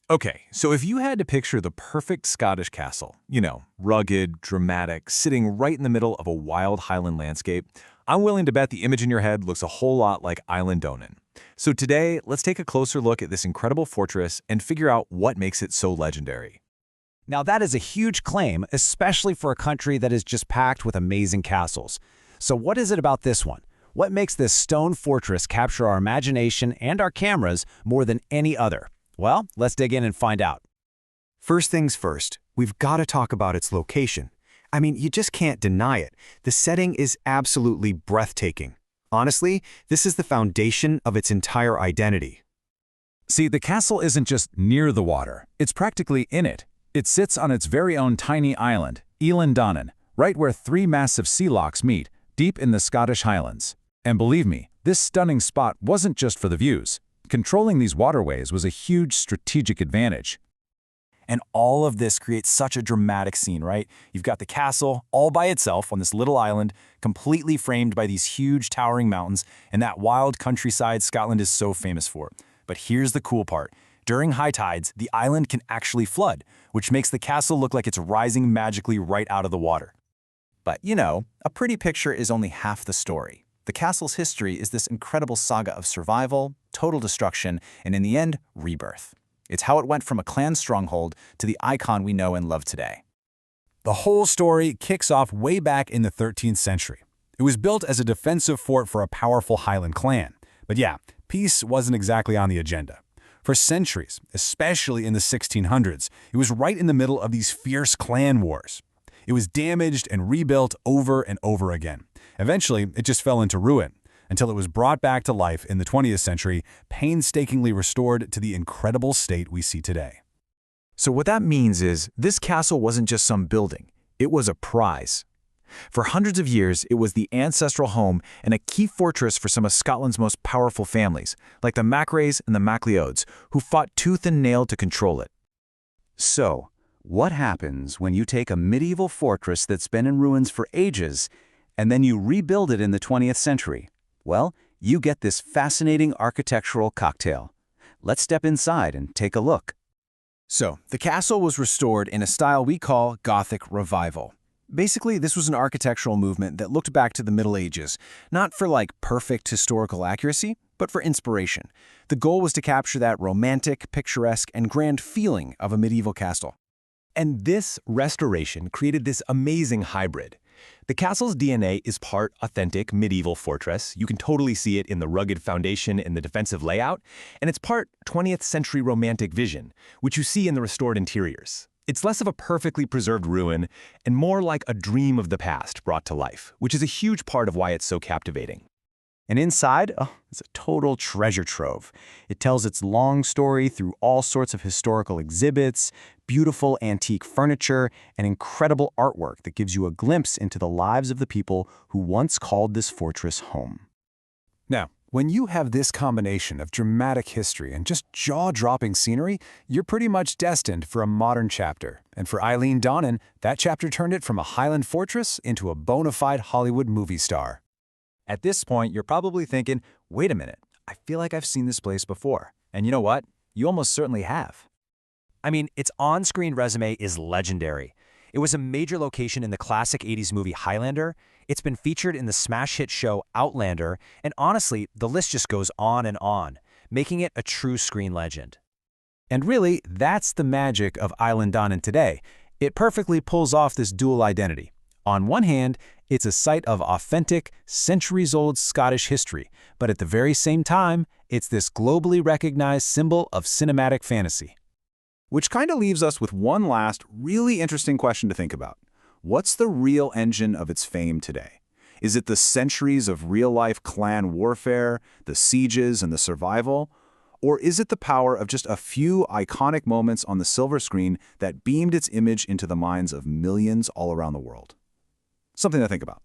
Okay, so if you had to picture the perfect Scottish castle, rugged, dramatic, sitting right in the middle of a wild Highland landscape, I'm willing to bet the image in your head looks a whole lot like Eilean Donan. So today, let's take a closer look at this incredible fortress and figure out what makes it so legendary. Now that is a huge claim, especially for a country that is just packed with amazing castles. So what is it about this one? What makes this stone fortress capture our imagination and our cameras more than any other? Well, let's dig in and find out. First things first, we've got to talk about its location. I mean, you just can't deny it. The setting is absolutely breathtaking. Honestly, this is the foundation of its entire identity. See, the castle isn't just near the water, it's practically in it. It sits on its very own tiny island, Eilean Donan, right where three massive sea locks meet, deep in the Scottish Highlands. And believe me, this stunning spot wasn't just for the views. Controlling these waterways was a huge strategic advantage. And all of this creates such a dramatic scene, right? You've got the castle all by itself on this little island, completely framed by these huge towering mountains and that wild countryside Scotland is so famous for. But here's the cool part. During high tides, the island can actually flood, which makes the castle look like it's rising magically right out of the water. But, a pretty picture is only half the story. The castle's history is this incredible saga of survival, total destruction, and in the end, rebirth. It's how it went from a clan stronghold to the icon we know and love today. The whole story kicks off way back in the 13th century. It was built as a defensive fort for a powerful Highland clan. But yeah, peace wasn't exactly on the agenda. For centuries, especially in the 1600s, it was right in the middle of these fierce clan wars. It was damaged and rebuilt over and over again. Eventually, it just fell into ruin, until it was brought back to life in the 20th century, painstakingly restored to the incredible state we see today. So what that means is, this castle wasn't just some building, it was a prize. For hundreds of years, it was the ancestral home and a key fortress for some of Scotland's most powerful families, like the Macraes and the Macleods, who fought tooth and nail to control it. So, what happens when you take a medieval fortress that's been in ruins for ages and then you rebuild it in the 20th century? Well, you get this fascinating architectural cocktail. Let's step inside and take a look. So, the castle was restored in a style we call Gothic Revival. Basically, this was an architectural movement that looked back to the Middle Ages, not for perfect historical accuracy, but for inspiration. The goal was to capture that romantic, picturesque, and grand feeling of a medieval castle. And this restoration created this amazing hybrid. The castle's DNA is part authentic medieval fortress. You can totally see it in the rugged foundation and the defensive layout. And it's part 20th century romantic vision, which you see in the restored interiors. It's less of a perfectly preserved ruin and more like a dream of the past brought to life, which is a huge part of why it's so captivating. And inside, it's a total treasure trove. It tells its long story through all sorts of historical exhibits, beautiful antique furniture, and incredible artwork that gives you a glimpse into the lives of the people who once called this fortress home. Now, when you have this combination of dramatic history and just jaw-dropping scenery, you're pretty much destined for a modern chapter. And for Eilean Donan, that chapter turned it from a Highland fortress into a bona fide Hollywood movie star. At this point, you're probably thinking, wait a minute, I feel like I've seen this place before. And you know what? You almost certainly have. I mean, its on-screen resume is legendary. It was a major location in the classic 80s movie Highlander. It's been featured in the smash hit show Outlander, and honestly, the list just goes on, making it a true screen legend. And really, that's the magic of Eilean Donan today. It perfectly pulls off this dual identity. On one hand, it's a site of authentic, centuries-old Scottish history, but at the very same time, it's this globally recognized symbol of cinematic fantasy. Which kind of leaves us with one last, really interesting question to think about. What's the real engine of its fame today? Is it the centuries of real-life clan warfare, the sieges, and the survival? Or is it the power of just a few iconic moments on the silver screen that beamed its image into the minds of millions all around the world? Something to think about.